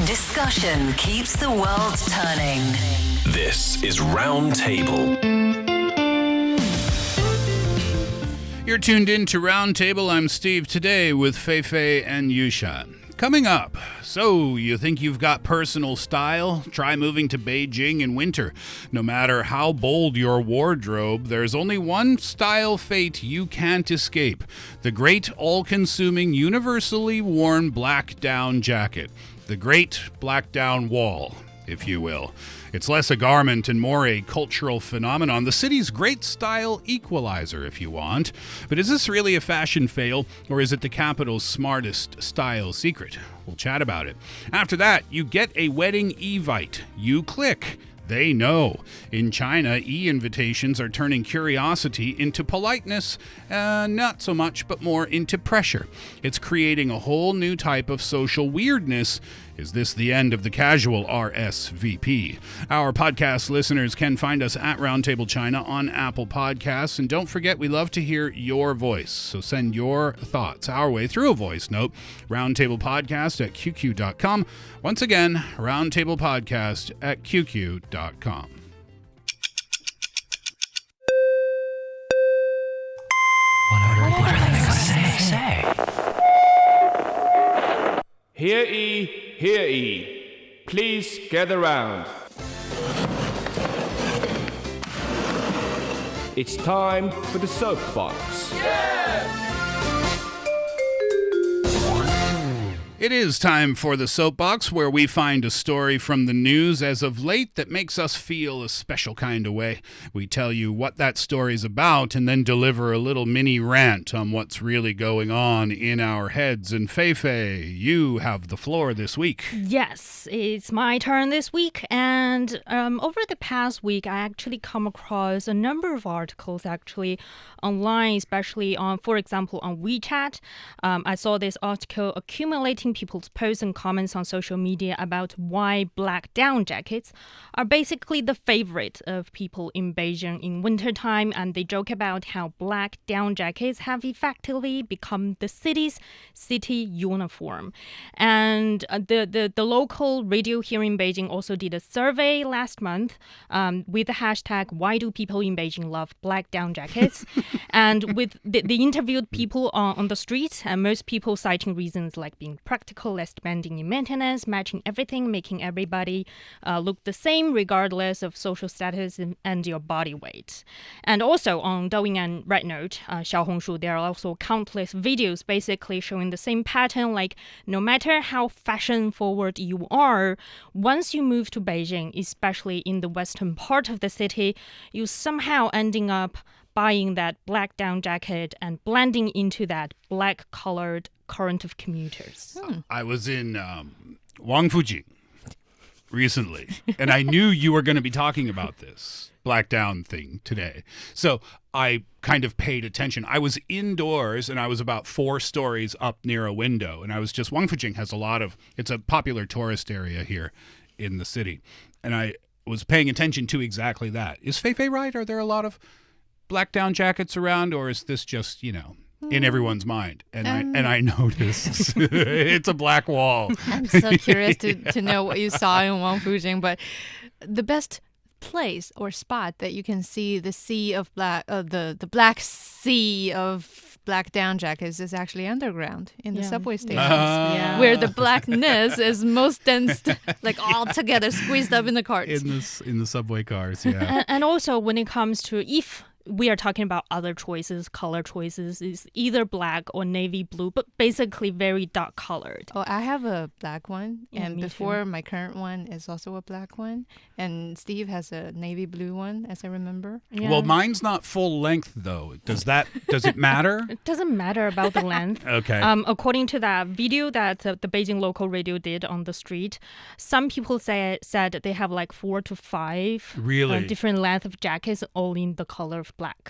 Discussion keeps the world turning. This is Roundtable. You're tuned in to Roundtable. I'm Steve today with Fei Fei and Yushan. Coming up, so you think you've got personal style? Try moving to Beijing in winter. No matter how bold your wardrobe, there's only one style fate you can't escape. The great, all-consuming, universally worn black down jacket. The great black down wall, if you will. It's less a garment and more a cultural phenomenon, the city's great style equalizer, if you want. But is this really a fashion fail, or is it the capital's smartest style secret? We'll chat about it. After that, you get a wedding evite. You click. They know. In China, e-invitations are turning curiosity into politeness, not so much, but more into pressure. It's creating a whole new type of social weirdness. Is this the end of the casual RSVP? Our podcast listeners can find us at Roundtable China on Apple Podcasts. And don't forget, we love to hear your voice. So send your thoughts our way through a voice note. Roundtablepodcast@qq.com. Once again, roundtablepodcast@qq.com. What are they going to say? Hear ye, please gather round. It's time for the Soapbox. It is time for the Soapbox, where we find a story from the news as of late that makes us feel a special kind of way. We tell you what that story's about and then deliver a little mini rant on what's really going on in our heads. And Fei Fei, you have the floor this week. Yes, it's my turn this week. And over the past week, I actually come across a number of articles online, especially on, for example, on WeChat. I saw this article accumulating people's posts and comments on social media about why black down jackets are basically the favorite of people in Beijing in wintertime, and they joke about how black down jackets have effectively become the city's city uniform. And the local radio here in Beijing also did a survey last month with the hashtag "Why do people in Beijing love black down jackets?" And with they interviewed people on the streets, and most people citing reasons like being practical, less demanding in maintenance, matching everything, making everybody look the same regardless of social status and your body weight. And also on Douyin and Rednote, Xiaohongshu, there are also countless videos basically showing the same pattern, like no matter how fashion forward you are, once you move to Beijing, especially in the western part of the city, you somehow ending up buying that black down jacket and blending into that black-colored current of commuters. I was in Wangfujing recently, and I knew you were going to be talking about this black down thing today. So I kind of paid attention. I was indoors, and I was about 4 stories up near a window, and I was just, Wangfujing has it's a popular tourist area here in the city, and I was paying attention to exactly that. Is Fei Fei right? Are there a lot of black down jackets around, or is this just, in everyone's mind? And I noticed it's a black wall. I'm so curious to know what you saw in Wangfujing, but the best place or spot that you can see the sea of black, the black sea of black down jackets is actually underground in the subway stations, where the blackness is most dense, like all together squeezed up in the carts. In the subway cars, yeah. And also when it comes to if we are talking about other choices, color choices, is either black or navy blue, but basically very dark colored. Oh, I have a black one, Yeah, and me before too. my current one is also a black one, and Steve has a navy blue one, as I remember. Yeah. Well, mine's not full length, though. Does it matter? It doesn't matter about the length. Okay. According to that video that the Beijing local radio did on the street, some people said they have like 4 to 5 Really? different length of jackets, all in the color of black.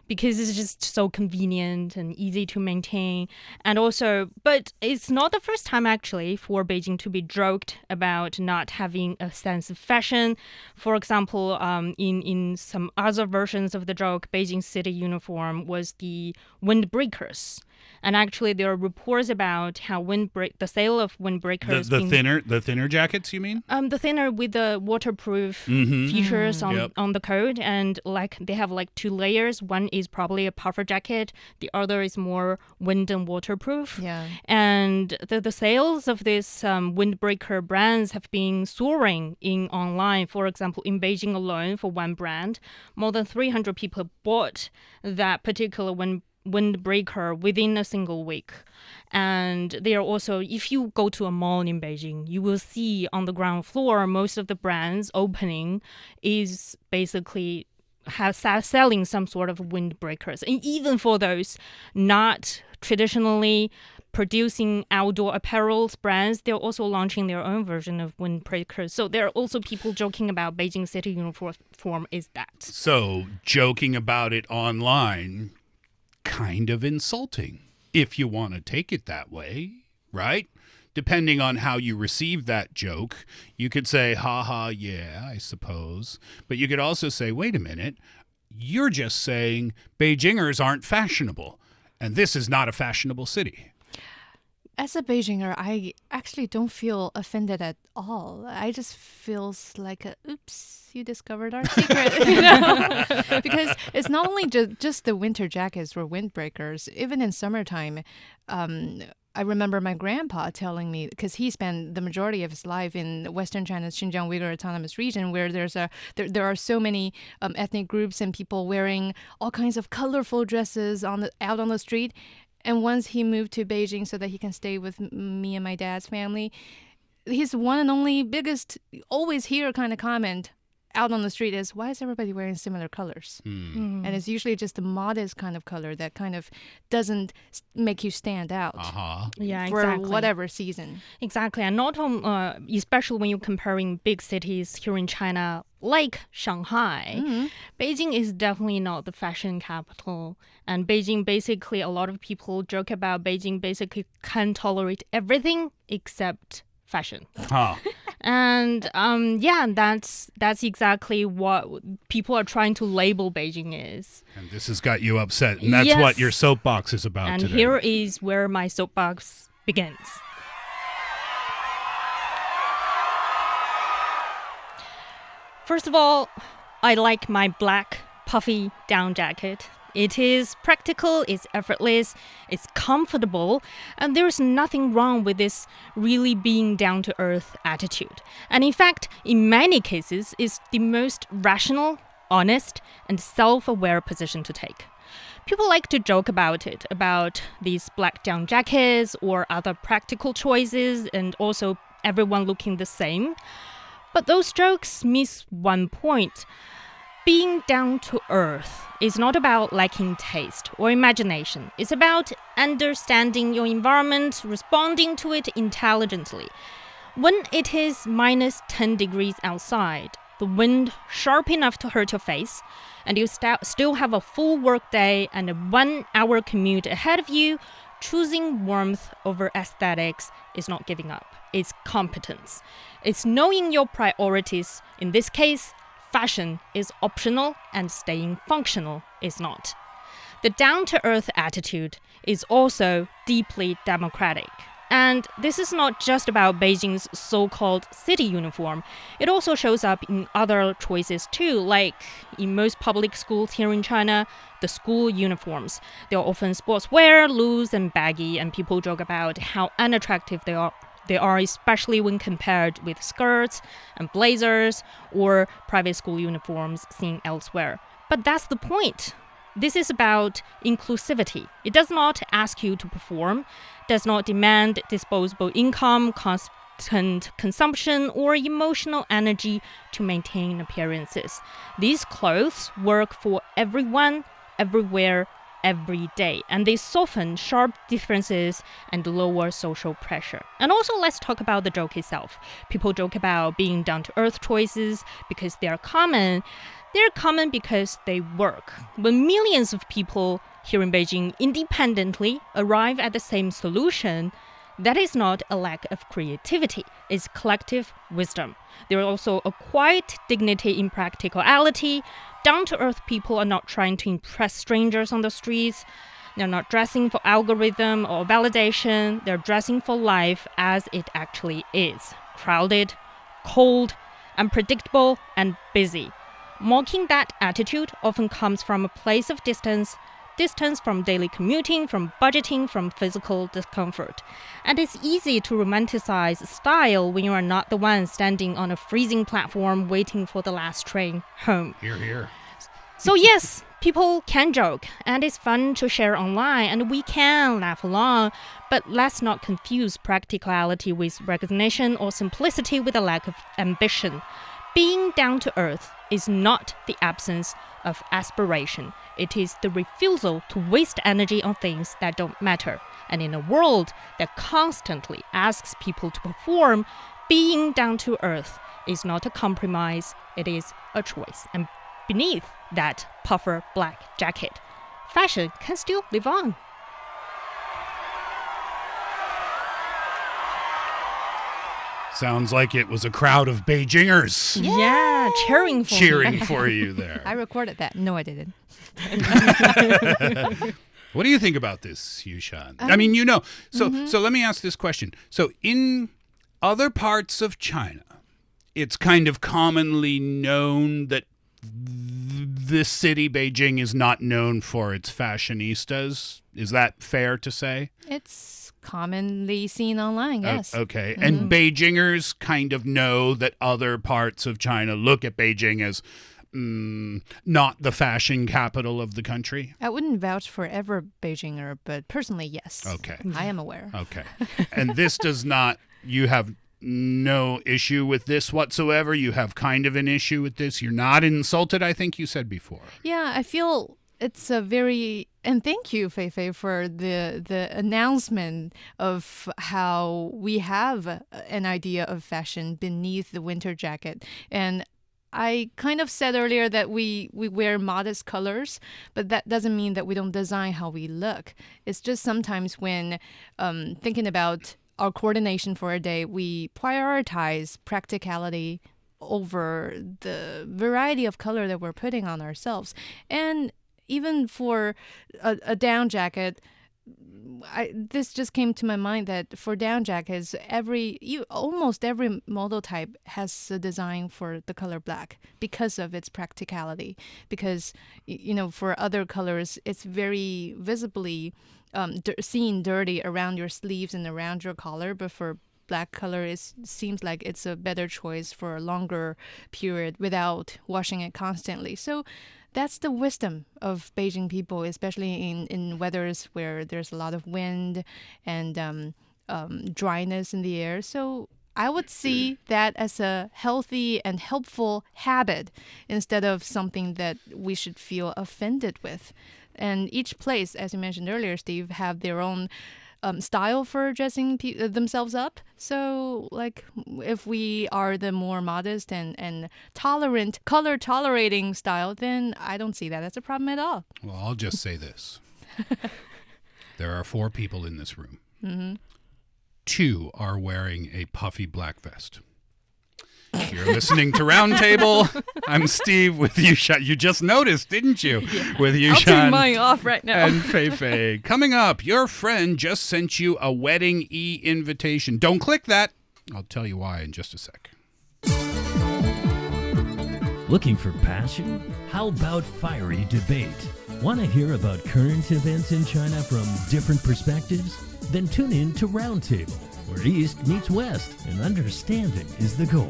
Because it's just so convenient and easy to maintain. And also, but it's not the first time actually for Beijing to be joked about not having a sense of fashion. For example, in some other versions of the joke, Beijing city uniform was the windbreakers. And actually, there are reports about how the sale of windbreakers. The thinner jackets, you mean? The thinner with the waterproof features on the coat, and like they have like 2 layers. One is probably a puffer jacket, the other is more wind and waterproof. Yeah. And the sales of these windbreaker brands have been soaring in online. For example, in Beijing alone, for one brand, more than 300 people bought that particular windbreaker within a single week. And they are also, if you go to a mall in Beijing, you will see on the ground floor most of the brands opening is basically selling some sort of windbreakers. And even for those not traditionally producing outdoor apparel brands, they're also launching their own version of windbreakers. So there are also people joking about Beijing city uniform is that. So joking about it online, kind of insulting, if you want to take it that way, right? Depending on how you receive that joke, you could say, haha, yeah, I suppose. But you could also say, wait a minute, you're just saying Beijingers aren't fashionable, and this is not a fashionable city. As a Beijinger, I actually don't feel offended at all. I just feels like oops, you discovered our secret, because it's not only just the winter jackets or windbreakers. Even in summertime, I remember my grandpa telling me, because he spent the majority of his life in Western China's Xinjiang Uyghur Autonomous Region, where there are so many ethnic groups and people wearing all kinds of colorful dresses out on the street. And once he moved to Beijing so that he can stay with me and my dad's family, his one and only biggest, always hear kind of comment out on the street is, why is everybody wearing similar colors? And it's usually just a modest kind of color that kind of doesn't make you stand out Yeah, for exactly. whatever season. Exactly. And not especially when you're comparing big cities here in China, like Shanghai, Beijing is definitely not the fashion capital. And Beijing, basically, a lot of people joke about Beijing basically can tolerate everything except fashion. And that's exactly what people are trying to label Beijing is. And this has got you upset, and that's Yes. what your soapbox is about And today. here is where my soapbox begins. First of all, I like my black puffy down jacket. It is practical, it's effortless, it's comfortable, and there's nothing wrong with this really being down-to-earth attitude. And in fact, in many cases, it's the most rational, honest, and self-aware position to take. People like to joke about it, about these black down jackets or other practical choices, and also everyone looking the same. But those jokes miss one point. Being down to earth is not about lacking taste or imagination. It's about understanding your environment, responding to it intelligently. When it is minus 10 degrees outside, the wind sharp enough to hurt your face, and you still have a full work day and a 1-hour commute ahead of you, choosing warmth over aesthetics is not giving up. It's competence. It's knowing your priorities. In this case, fashion is optional and staying functional is not. The down-to-earth attitude is also deeply democratic. And this is not just about Beijing's so-called city uniform. It also shows up in other choices too, like in most public schools here in China, the school uniforms. They are often sportswear, loose and baggy, and people joke about how unattractive they are. They are, especially when compared with skirts and blazers or private school uniforms seen elsewhere. But that's the point. This is about inclusivity. It does not ask you to perform, does not demand disposable income, constant consumption, or emotional energy to maintain appearances. These clothes work for everyone, everywhere, every day, and they soften sharp differences and lower social pressure. And also, let's talk about the joke itself. People joke about being down-to-earth choices because they are common. They're common because they work. When millions of people here in Beijing independently arrive at the same solution, that is not a lack of creativity, it's collective wisdom. There is also a quiet dignity in practicality. Down-to-earth people are not trying to impress strangers on the streets. They're not dressing for algorithm or validation. They're dressing for life as it actually is. Crowded, cold, unpredictable, and busy. Mocking that attitude often comes from a place of distance from daily commuting, from budgeting, from physical discomfort. And it's easy to romanticize style when you are not the one standing on a freezing platform waiting for the last train home. Hear, hear. So yes, people can joke, and it's fun to share online, and we can laugh along, but let's not confuse practicality with recognition or simplicity with a lack of ambition. Being down to earth is not the absence of aspiration. It is the refusal to waste energy on things that don't matter. And in a world that constantly asks people to perform, being down to earth is not a compromise, it is a choice. And beneath that puffer black jacket, fashion can still live on. Sounds like it was a crowd of Beijingers Yeah, cheering for cheering me. for you there. I recorded that. No, I didn't. What do you think about this, Yushan? I mean, so let me ask this question. So in other parts of China, it's kind of commonly known that this city, Beijing, is not known for its fashionistas. Is that fair to say? It's commonly seen online, yes. Okay. And Beijingers kind of know that other parts of China look at Beijing as not the fashion capital of the country? I wouldn't vouch for every Beijinger, but personally, yes. Okay. I am aware. Okay. And this does not, you have no issue with this whatsoever? You have kind of an issue with this? You're not insulted, I think you said before. Yeah, I feel it's a very, and thank you, Fei Fei, for the announcement of how we have an idea of fashion beneath the winter jacket. And I kind of said earlier that we wear modest colors, but that doesn't mean that we don't design how we look. It's just sometimes when thinking about our coordination for a day, we prioritize practicality over the variety of color that we're putting on ourselves. And even for a down jacket, this just came to my mind that for down jackets, almost every model type has a design for the color black because of its practicality. Because, for other colors, it's very visibly seen dirty around your sleeves and around your collar, but for black color, it seems like it's a better choice for a longer period without washing it constantly. So that's the wisdom of Beijing people, especially in weathers where there's a lot of wind and dryness in the air. So I would see that as a healthy and helpful habit instead of something that we should feel offended with. And each place, as you mentioned earlier, Steve, have their own style for dressing themselves up. So, if we are the more modest and tolerant, color-tolerating style, then I don't see that as a problem at all. Well, I'll just say this. There are 4 people in this room. Mm-hmm. 2 are wearing a puffy black vest. You're listening to Roundtable. I'm Steve with Yushan. You just noticed, didn't you? Yeah. With Yushan. I'll turn mine off right now. And Fei Fei. Coming up, your friend just sent you a wedding invitation. Don't click that. I'll tell you why in just a sec. Looking for passion? How about fiery debate? Want to hear about current events in China from different perspectives? Then tune in to Roundtable, where East meets West and understanding is the goal.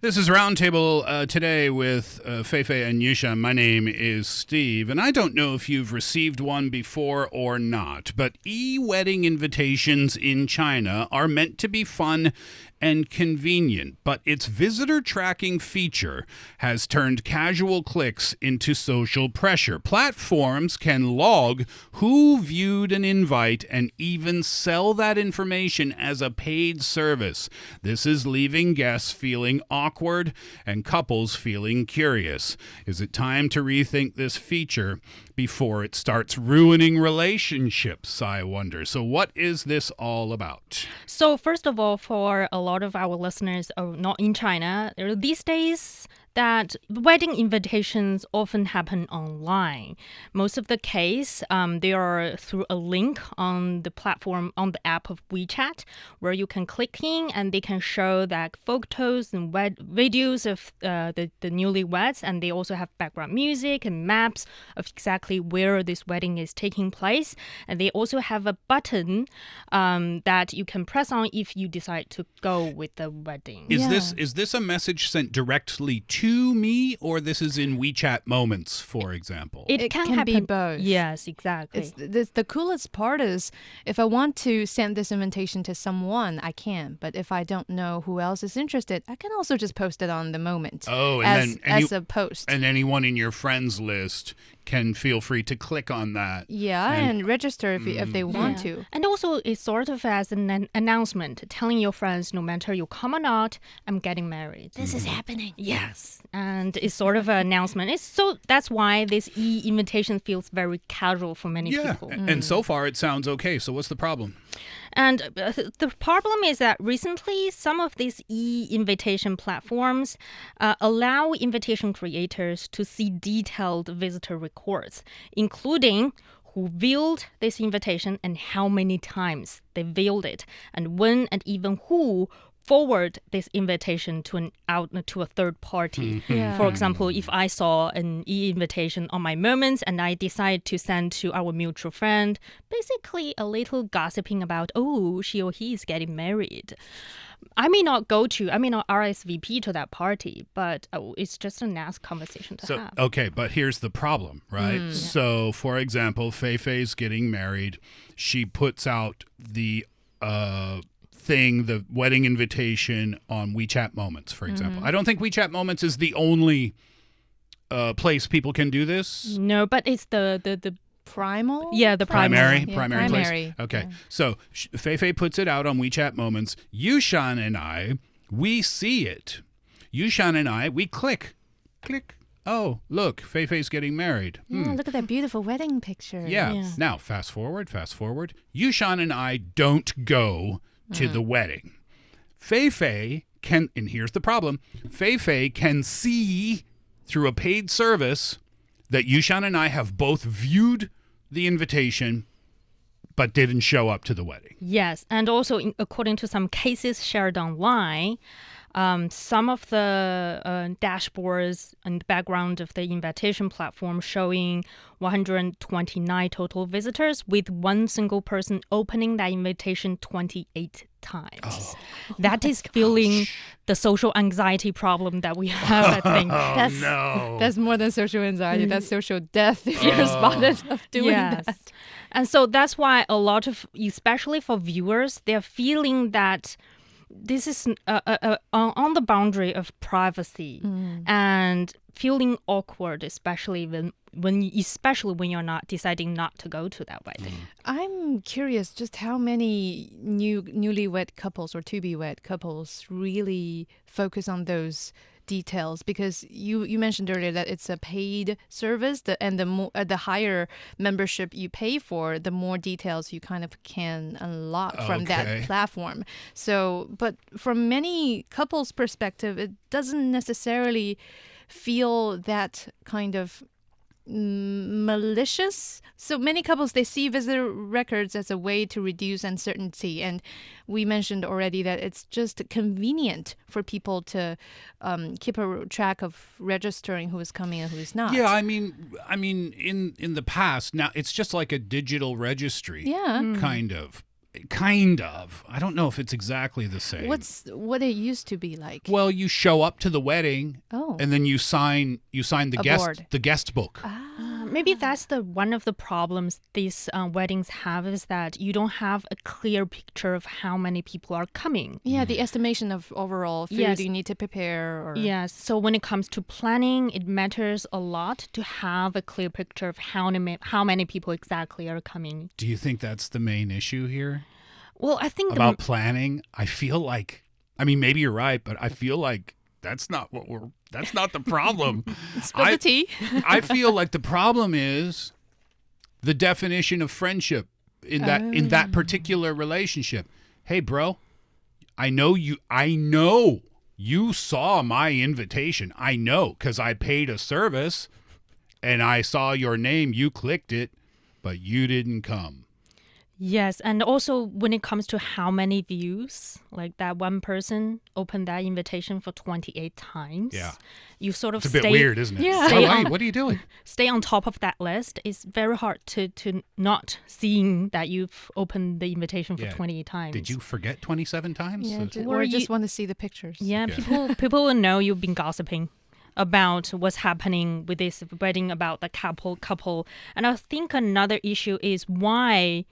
This is Roundtable today with Fei Fei and Yushan. My name is Steve, and I don't know if you've received one before or not, but e-wedding invitations in China are meant to be fun and convenient, but its visitor tracking feature has turned casual clicks into social pressure. Platforms can log who viewed an invite and even sell that information as a paid service. This is leaving guests feeling awkward and couples feeling curious. Is it time to rethink this feature before it starts ruining relationships, I wonder? So what is this all about? So first of all, for a lot of our listeners not in China, these days that wedding invitations often happen online. Most of the case, they are through a link on the platform, on the app of WeChat, where you can click in and they can show that photos and videos of the newlyweds, and they also have background music and maps of exactly where this wedding is taking place. And they also have a button that you can press on if you decide to go with the wedding. Is this a message sent directly to me, or this is in WeChat Moments, for example? It can happen. be both. Yes, exactly. The coolest part is if I want to send this invitation to someone, I can. But if I don't know who else is interested, I can also just post it on the moment. Oh, as a post. And anyone in your friends list can feel free to click on that. Yeah, and register if they want to. And also, it's sort of as an announcement, telling your friends, no matter you come or not, I'm getting married. This is happening. Yes, and it's sort of an announcement. That's why this invitation feels very casual for many people. And so far it sounds okay. So what's the problem? And the problem is that recently, some of these e-invitation platforms allow invitation creators to see detailed visitor records, including who viewed this invitation and how many times they viewed it, and when and even who forward this invitation to a third party. For example, if I saw an e-invitation on my Moments and I decide to send to our mutual friend, basically a little gossiping about, oh, she or he is getting married. I may not RSVP to that party, but it's just a nice conversation to have. Okay, but here's the problem, right? So, for example, Fei Fei's getting married. She puts out the the wedding invitation on WeChat Moments, for example. I don't think WeChat Moments is the only place people can do this. No, but it's the primal? Yeah, the primary primary. place. Okay, so Fei Fei puts it out on WeChat Moments. Yushan and I, we see it. Yushan and I, we click. Oh, look, Fei Fei's getting married. Yeah, look at that beautiful wedding picture. Yeah. Now, fast forward. Yushan and I don't go to the wedding. Fei Fei can, and here's the problem, Fei Fei can see through a paid service that Yushan and I have both viewed the invitation but didn't show up to the wedding. Yes, and also according to some cases shared online, some of the dashboards and the background of the invitation platform showing 129 total visitors with one single person opening that invitation 28 times. Oh. That is feeling the social anxiety problem that we have, I think. That's more than social anxiety. That's social death if you're spotted of doing that. And so that's why a lot of, especially for viewers, they're feeling that this is on the boundary of privacy and feeling awkward, especially when you're not deciding not to go to that wedding. I'm curious just how many newlywed couples or to-be-wed couples really focus on those details, because you mentioned earlier that it's a paid service, and the higher membership you pay for, the more details you kind of can unlock from that platform. So, but from many couples' perspective, it doesn't necessarily feel that kind of malicious. So many couples, they see visitor records as a way to reduce uncertainty, and we mentioned already that it's just convenient for people to keep a track of registering who is coming and who is not. Yeah, I mean in the past, now it's just like a digital registry. Yeah. Kind of. I don't know if it's exactly the same. What it used to be like? Well, you show up to the wedding, and then you sign the guest book. Maybe that's one of the problems these weddings have, is that you don't have a clear picture of how many people are coming. Yeah, the estimation of overall food you need to prepare. Yes, so when it comes to planning, it matters a lot to have a clear picture of how many people exactly are coming. Do you think that's the main issue here? Well, I think about planning, I feel like, maybe you're right, but I feel like that's not the problem. Spill the tea. I feel like the problem is the definition of friendship in that particular relationship. Hey, bro, I know You saw my invitation. I know because I paid a service and I saw your name. You clicked it, but you didn't come. Yes, and also when it comes to how many views, like that one person opened that invitation for 28 times. Yeah. You sort of It's a bit weird, isn't it? Yeah. Stay Oh, hey, on- what are you doing? stay on top of that list. It's very hard to not seeing that you've opened the invitation for Yeah. 28 times. Did you forget 27 times? Or just want to see the pictures. Yeah, Yeah. people will know you've been gossiping about what's happening with this wedding, about the couple. And I think another issue is why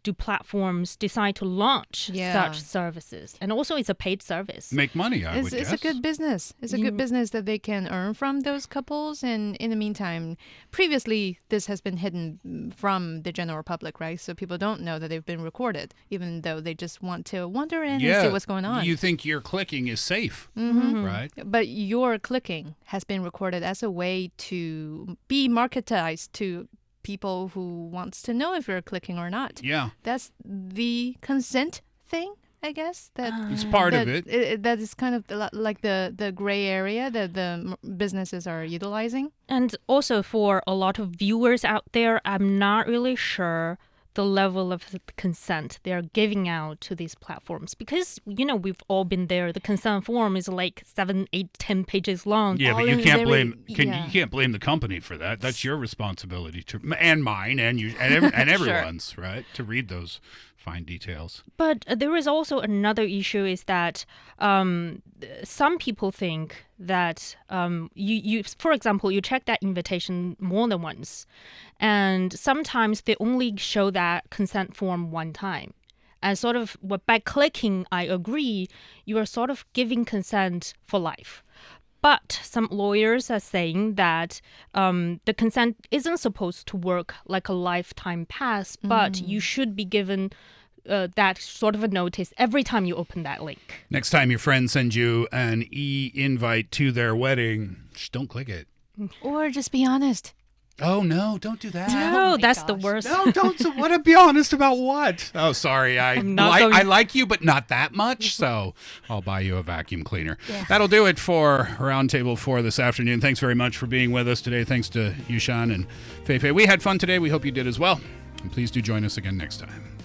do platforms decide to launch such services? And also it's a paid service. Make money, I would It's guess. a good business. It's a good business that they can earn from those couples. And in the meantime, previously, this has been hidden from the general public, right? So people don't know that they've been recorded, even though they just want to wander in and see what's going on. You think your clicking is safe, right? But your clicking has been recorded as a way to be marketized to people who wants to know if you're clicking or not. Yeah. That's the consent thing, I guess. That It's part of that it. that is kind of like the gray area that the businesses are utilizing. And also for a lot of viewers out there, I'm not really sure the level of consent they're giving out to these platforms, because we've all been there. The consent form is like 7, 8, 10 pages long. Yeah, but All you in can't very- blame you yeah. can't blame the company for that. That's your responsibility and mine and you and everyone's, right? To read those fine details. But there is also another issue is that some people think that you for example, you check that invitation more than once, and sometimes they only show that consent form one time. And sort of by clicking I agree, you are sort of giving consent for life. But some lawyers are saying that the consent isn't supposed to work like a lifetime pass, but you should be given that sort of a notice every time you open that link. Next time your friend sends you an e-invite to their wedding, just don't click it. Or just be honest. Oh no, don't do that. No, my that's the gosh. worst. No, don't. What to be honest about what? Oh, sorry. I like you, but not that much. So I'll buy you a vacuum cleaner. That'll do it for Roundtable 4 this afternoon. Thanks very much for being with us today. Thanks to Yushan and Fei Fei. We had fun today. We hope you did as well. And please do join us again next time.